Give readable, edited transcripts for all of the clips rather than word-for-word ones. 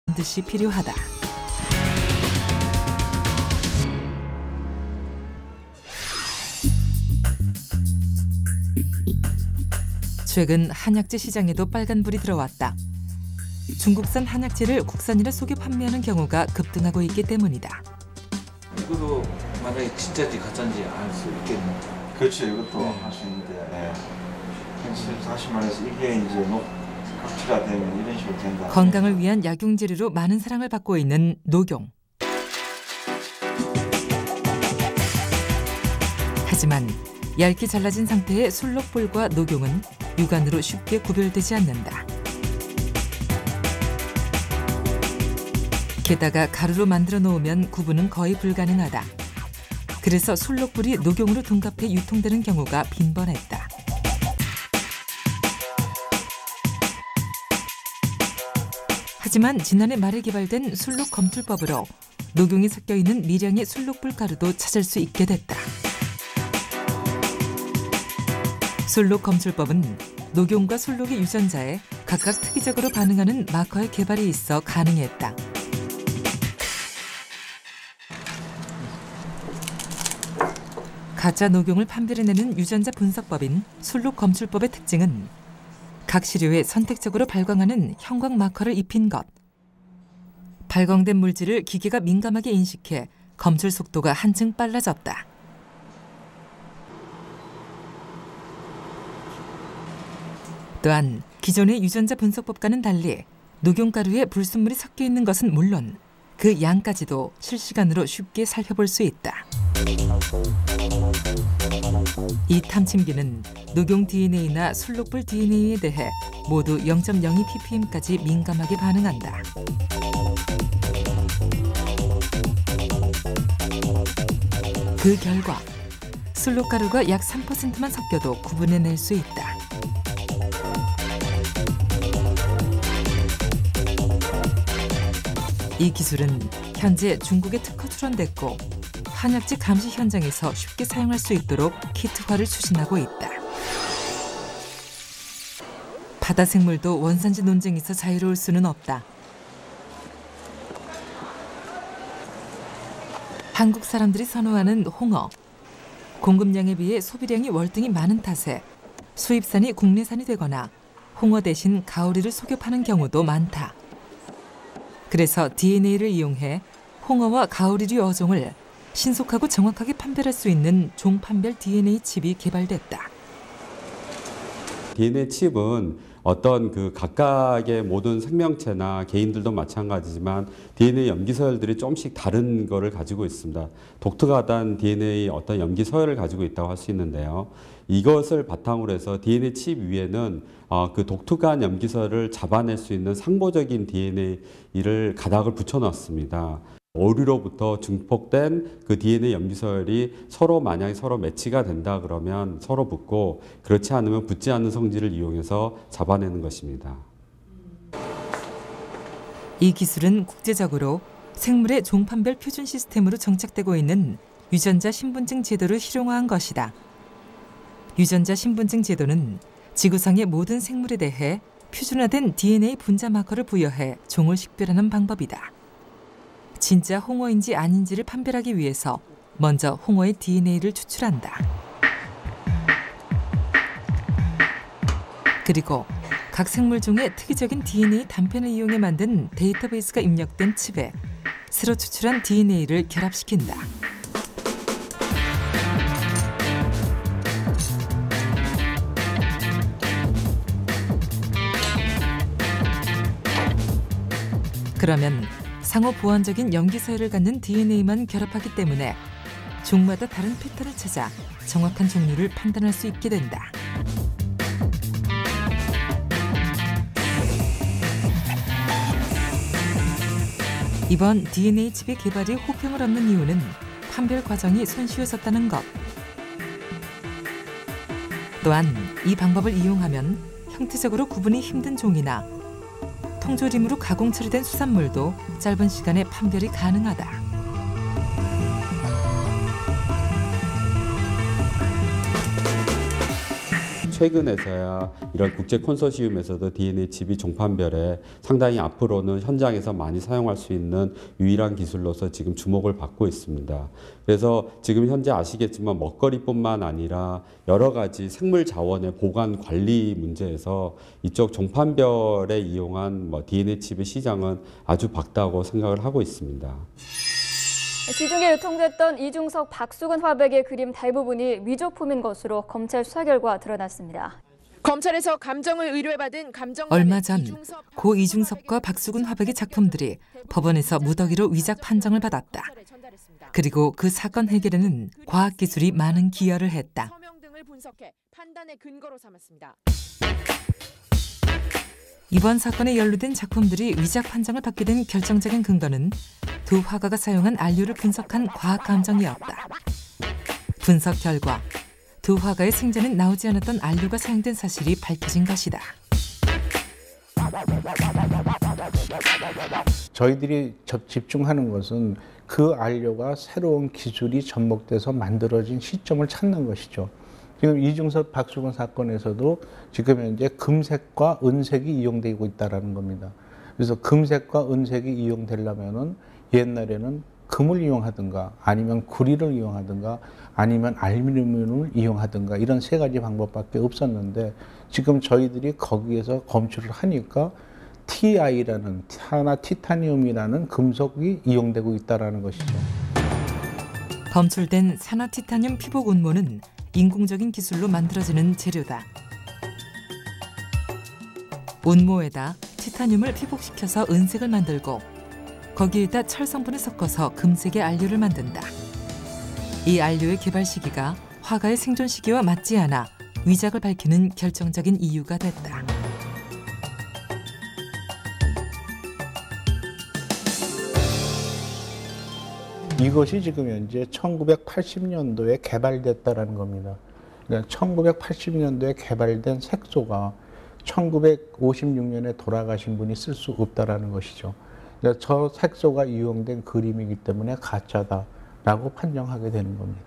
반드시 필요하다. 최근 한약재 시장에도 빨간불이 들어왔다. 중국산 한약재를 국산이라 속여 판매하는 경우가 급등하고 있기 때문이다. 이것도 만약에 진짜인지 가짜인지 알 수 있겠네. 그렇죠. 이것도 할 수 있는데 다시 말해서 이게 이제 각질화되면 이런 식으로 된다. 건강을 위한 약용 재료로 많은 사랑을 받고 있는 녹용. 하지만 얇게 잘라진 상태의 술록불과 녹용은 육안으로 쉽게 구별되지 않는다. 게다가 가루로 만들어 놓으면 구분은 거의 불가능하다. 그래서 술록불이 녹용으로 둔갑해 유통되는 경우가 빈번했다. 하지만 지난해 말에 개발된 술록 검출법으로 녹용이 섞여 있는 미량의 술록불 가루도 찾을 수 있게 됐다. 술록 검출법은 녹용과 술록의 유전자에 각각 특이적으로 반응하는 마커의 개발이 있어 가능했다. 가짜 녹용을 판별해내는 유전자 분석법인 술록 검출법의 특징은 각 시료에 선택적으로 발광하는 형광 마커를 입힌 것. 발광된 물질을 기계가 민감하게 인식해 검출 속도가 한층 빨라졌다. 또한 기존의 유전자 분석법과는 달리 녹용가루에 불순물이 섞여 있는 것은 물론 그 양까지도 실시간으로 쉽게 살펴볼 수 있다. 이 탐침기는 녹용 DNA나 술록불 DNA에 대해 모두 0.02 ppm까지 민감하게 반응한다. 그 결과 술록가루가 약 3%만 섞여도 구분해낼 수 있다. 이 기술은 현재 중국에 특허 출원됐고 한약재 감시 현장에서 쉽게 사용할 수 있도록 키트화를 추진하고 있다. 바다 생물도 원산지 논쟁에서 자유로울 수는 없다. 한국 사람들이 선호하는 홍어. 공급량에 비해 소비량이 월등히 많은 탓에 수입산이 국내산이 되거나 홍어 대신 가오리를 속여 파는 경우도 많다. 그래서 DNA를 이용해 홍어와 가오리류 어종을 신속하고 정확하게 판별할 수 있는 종판별 DNA 칩이 개발됐다. DNA 칩은 어떤 그 각각의 모든 생명체나 개인들도 마찬가지지만 DNA 염기 서열들이 조금씩 다른 거를 가지고 있습니다. 독특하단 DNA 어떤 염기 서열을 가지고 있다고 할 수 있는데요. 이것을 바탕으로 해서 DNA 칩 위에는 그 독특한 염기 서열을 잡아낼 수 있는 상보적인 DNA를 가닥을 붙여 놨습니다. 오류로부터 증폭된 그 DNA 염기서열이 만약에 서로 매치가 된다 그러면 서로 붙고 그렇지 않으면 붙지 않는 성질을 이용해서 잡아내는 것입니다. 이 기술은 국제적으로 생물의 종판별 표준 시스템으로 정착되고 있는 유전자 신분증 제도를 실용화한 것이다. 유전자 신분증 제도는 지구상의 모든 생물에 대해 표준화된 DNA 분자 마커를 부여해 종을 식별하는 방법이다. 진짜 홍어인지 아닌지를 판별하기 위해서 먼저 홍어의 DNA를 추출한다. 그리고 각 생물종의 특이적인 DNA 단편을 이용해 만든 데이터베이스가 입력된 칩에 새로 추출한 DNA를 결합시킨다. 그러면 상호 보완적인 염기 서열을 갖는 DNA만 결합하기 때문에 종마다 다른 패턴을 찾아 정확한 종류를 판단할 수 있게 된다. 이번 DNA 칩의 개발이 호평을 얻는 이유는 판별 과정이 손쉬워졌다는 것. 또한 이 방법을 이용하면 형태적으로 구분이 힘든 종이나 통조림으로 가공 처리된 수산물도 짧은 시간에 판별이 가능하다. 최근에서야 이런 국제 콘소시엄에서도 DNA 칩이 종판별에 상당히 앞으로는 현장에서 많이 사용할 수 있는 유일한 기술로서 지금 주목을 받고 있습니다. 그래서 지금 현재 아시겠지만 먹거리뿐만 아니라 여러 가지 생물 자원의 보관 관리 문제에서 이쪽 종판별에 이용한 DNA 칩의 시장은 아주 밝다고 생각을 하고 있습니다. 시중에 유통됐던 이중석 박수근 화백의 그림 대부분이 위조품인 것으로 검찰 수사 결과 드러났습니다. 검찰에서 감정을 의뢰받은 얼마 전 고 이중섭과 박수근 화백의 작품들이 법원에서 무더기로 위작 판정을 받았다. 그리고 그 사건 해결에는 과학기술이 많은 기여를 했다. 서명 등을 분석해 판단의 근거로 삼았습니다. 이번 사건에 연루된 작품들이 위작 판정을 받게 된 결정적인 근거는 두 화가가 사용한 안료를 분석한 과학 감정이었다. 분석 결과 두 화가의 생전엔 나오지 않았던 안료가 사용된 사실이 밝혀진 것이다. 저희들이 집중하는 것은 그 안료가 새로운 기술이 접목돼서 만들어진 시점을 찾는 것이죠. 지금 이중섭 박수근 사건에서도 지금 현재 금색과 은색이 이용되고 있다는 겁니다. 그래서 금색과 은색이 이용되려면은 옛날에는 금을 이용하든가 아니면 구리를 이용하든가 아니면 알루미늄을 이용하든가 이런 세 가지 방법밖에 없었는데 지금 저희들이 거기에서 검출을 하니까 TI라는 산화 티타늄이라는 금속이 이용되고 있다는 것이죠. 검출된 산화 티타늄 피복 운모는 인공적인 기술로 만들어지는 재료다. 운모에다 티타늄을 피복시켜서 은색을 만들고 거기에다 철 성분을 섞어서 금색의 안료를 만든다. 이 안료의 개발 시기가 화가의 생존 시기와 맞지 않아 위작을 밝히는 결정적인 이유가 됐다. 이것이 지금 현재 1980년도에 개발됐다는 겁니다. 그러니까 1980년도에 개발된 색소가 1956년에 돌아가신 분이 쓸 수 없다는 것이죠. 그러니까 저 색소가 이용된 그림이기 때문에 가짜다라고 판정하게 되는 겁니다.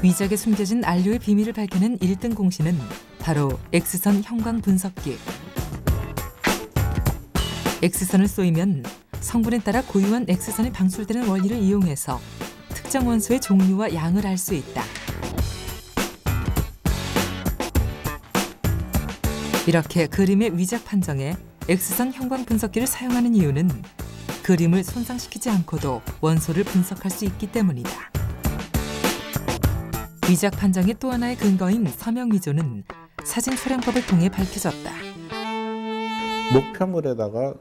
위작에 숨겨진 안료의 비밀을 밝혀낸 1등 공신은 바로 X선 형광 분석기. X선을 쏘이면 성분에 따라 고유한 X선이 방출되는 원리를 이용해서 특정 원소의 종류와 양을 알 수 있다. 이렇게 그림의 위작 판정에 X선 형광 분석기를 사용하는 이유는 그림을 손상시키지 않고도 원소를 분석할 수 있기 때문이다. 위작 판정의 또 하나의 근거인 서명 위조는 사진 촬영법을 통해 밝혀졌다. 목표물에다가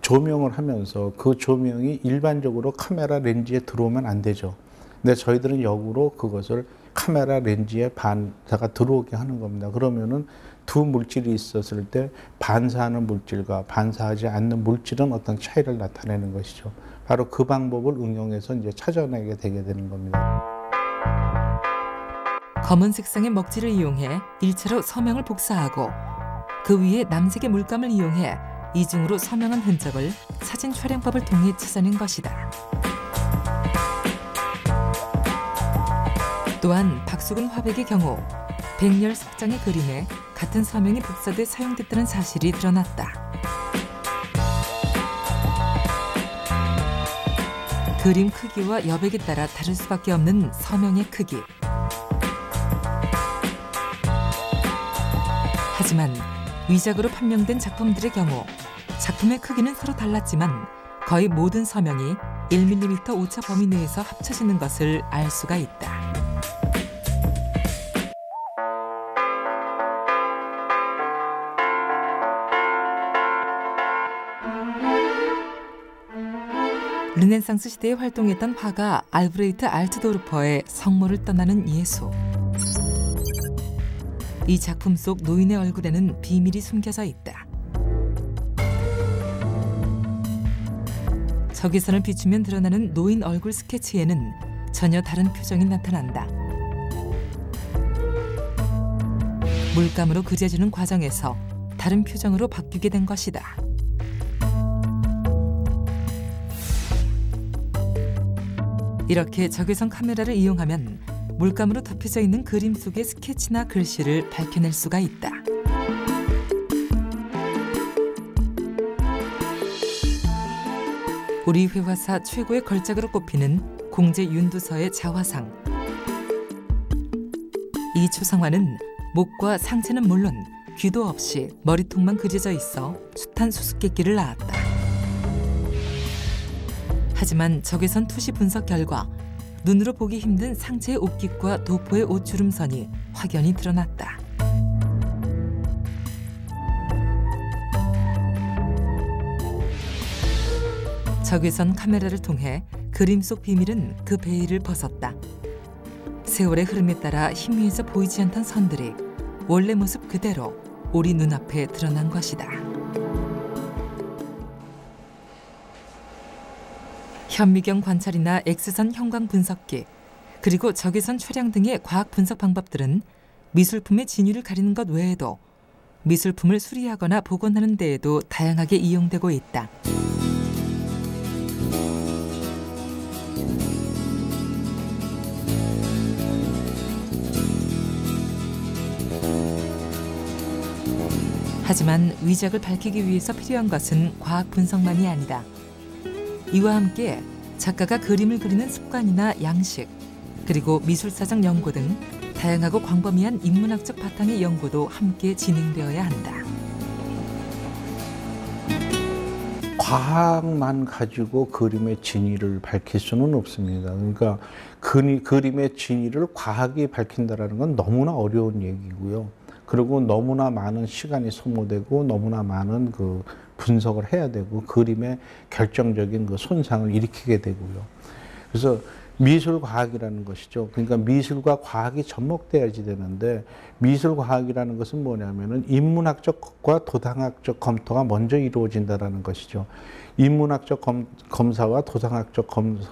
조명을 하면서 그 조명이 일반적으로 카메라 렌즈에 들어오면 안 되죠. 근데 저희들은 역으로 그것을 카메라 렌즈에 반사가 들어오게 하는 겁니다. 그러면은 두 물질이 있었을 때 반사하는 물질과 반사하지 않는 물질은 어떤 차이를 나타내는 것이죠. 바로 그 방법을 응용해서 이제 찾아내게 되게 되는 겁니다. 검은 색상의 먹지를 이용해 일차로 서명을 복사하고 그 위에 남색의 물감을 이용해 이중으로 서명한 흔적을 사진 촬영법을 통해 찾아낸 것이다. 또한 박수근 화백의 경우 110장의 그림에 같은 서명이 복사돼 사용됐다는 사실이 드러났다. 그림 크기와 여백에 따라 다를 수밖에 없는 서명의 크기. 하지만 위작으로 판명된 작품들의 경우 작품의 크기는 서로 달랐지만 거의 모든 서명이 1mm 오차 범위 내에서 합쳐지는 것을 알 수가 있다. 르네상스 시대에 활동했던 화가 알브레히트 알트도르퍼의 성모를 떠나는 예수. 이 작품 속 노인의 얼굴에는 비밀이 숨겨져 있다. 적외선을 비추면 드러나는 노인 얼굴 스케치에는 전혀 다른 표정이 나타난다. 물감으로 그려주는 과정에서 다른 표정으로 바뀌게 된 것이다. 이렇게 적외선 카메라를 이용하면 물감으로 덮여져 있는 그림 속의 스케치나 글씨를 밝혀낼 수가 있다. 우리 회화사 최고의 걸작으로 꼽히는 공제 윤두서의 자화상. 이 초상화는 목과 상체는 물론 귀도 없이 머리통만 그려져 있어 숱한 수수께끼를 낳았다. 하지만 적외선 투시 분석 결과 눈으로 보기 힘든 상체의 옷깃과 도포의 옷주름선이 확연히 드러났다. 적외선 카메라를 통해 그림 속 비밀은 그 베일을 벗었다. 세월의 흐름에 따라 희미해져 보이지 않던 선들이 원래 모습 그대로 우리 눈앞에 드러난 것이다. 현미경 관찰이나 X선 형광 분석기, 그리고 적외선 촬영 등의 과학 분석 방법들은 미술품의 진위를 가리는 것 외에도 미술품을 수리하거나 복원하는 데에도 다양하게 이용되고 있다. 하지만 위작을 밝히기 위해서 필요한 것은 과학 분석만이 아니다. 이와 함께 작가가 그림을 그리는 습관이나 양식, 그리고 미술사적 연구 등 다양하고 광범위한 인문학적 바탕의 연구도 함께 진행되어야 한다. 과학만 가지고 그림의 진위를 밝힐 수는 없습니다. 그러니까 그림의 진위를 과학이 밝힌다는 건 너무나 어려운 얘기고요. 그리고 너무나 많은 시간이 소모되고 너무나 많은 그 분석을 해야 되고 그림의 결정적인 그 손상을 일으키게 되고요. 그래서 미술과학이라는 것이죠. 그러니까 미술과 과학이 접목돼야지 되는데 미술과학이라는 것은 뭐냐면은 인문학적과 도당학적 검토가 먼저 이루어진다는 것이죠. 인문학적 검사와 도당학적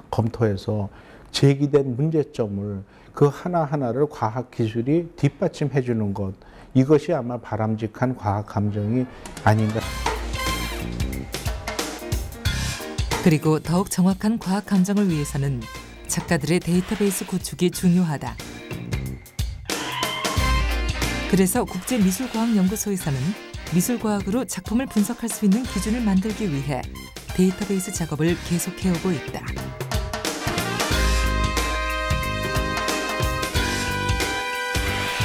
검토에서 제기된 문제점을 그 하나하나를 과학 기술이 뒷받침해 주는 것, 이것이 아마 바람직한 과학 감정이 아닌가. 그리고 더욱 정확한 과학 감정을 위해서는 작가들의 데이터베이스 구축이 중요하다. 그래서 국제미술과학연구소에서는 미술과학으로 작품을 분석할 수 있는 기준을 만들기 위해 데이터베이스 작업을 계속해오고 있다.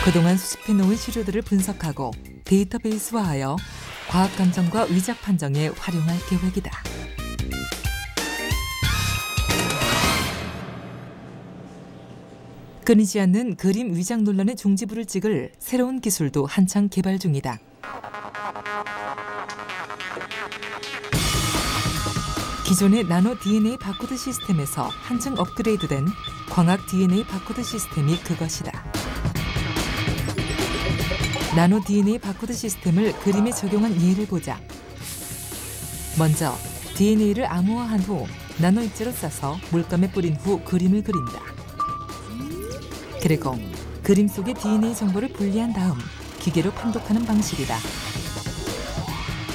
그동안 수집해놓은 시료들을 분석하고 데이터베이스화하여 과학 감정과 위작 판정에 활용할 계획이다. 끊이지 않는 그림 위작 논란의 종지부를 찍을 새로운 기술도 한창 개발 중이다. 기존의 나노 DNA 바코드 시스템에서 한층 업그레이드된 광학 DNA 바코드 시스템이 그것이다. 나노 DNA 바코드 시스템을 그림에 적용한 예를 보자. 먼저 DNA를 암호화한 후 나노 입자로 싸서 물감에 뿌린 후 그림을 그린다. 그리고 그림 속의 DNA 정보를 분리한 다음 기계로 판독하는 방식이다.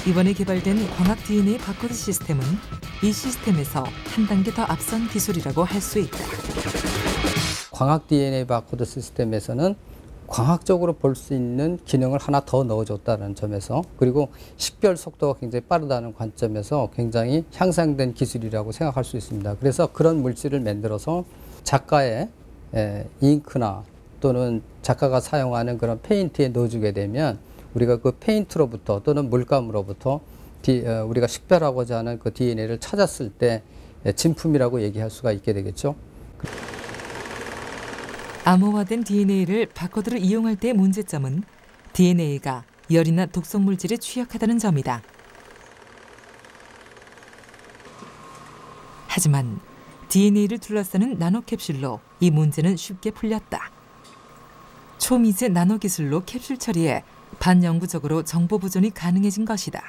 이번에 개발된 광학 DNA 바코드 시스템은 이 시스템에서 한 단계 더 앞선 기술이라고 할 수 있다. 광학 DNA 바코드 시스템에서는 광학적으로 볼 수 있는 기능을 하나 더 넣어줬다는 점에서, 그리고 식별 속도가 굉장히 빠르다는 관점에서 굉장히 향상된 기술이라고 생각할 수 있습니다. 그래서 그런 물질을 만들어서 작가의 잉크나 또는 작가가 사용하는 그런 페인트에 넣어주게 되면 우리가 그 페인트로부터 또는 물감으로부터 우리가 식별하고자 하는 그 DNA를 찾았을 때 진품이라고 얘기할 수가 있게 되겠죠. 암호화된 DNA를 바코드로 이용할 때의 문제점은 DNA가 열이나 독성 물질에 취약하다는 점이다. 하지만 DNA를 둘러싸는 나노캡슐로 이 문제는 쉽게 풀렸다. 초미세 나노기술로 캡슐 처리에 반영구적으로 정보 보존이 가능해진 것이다.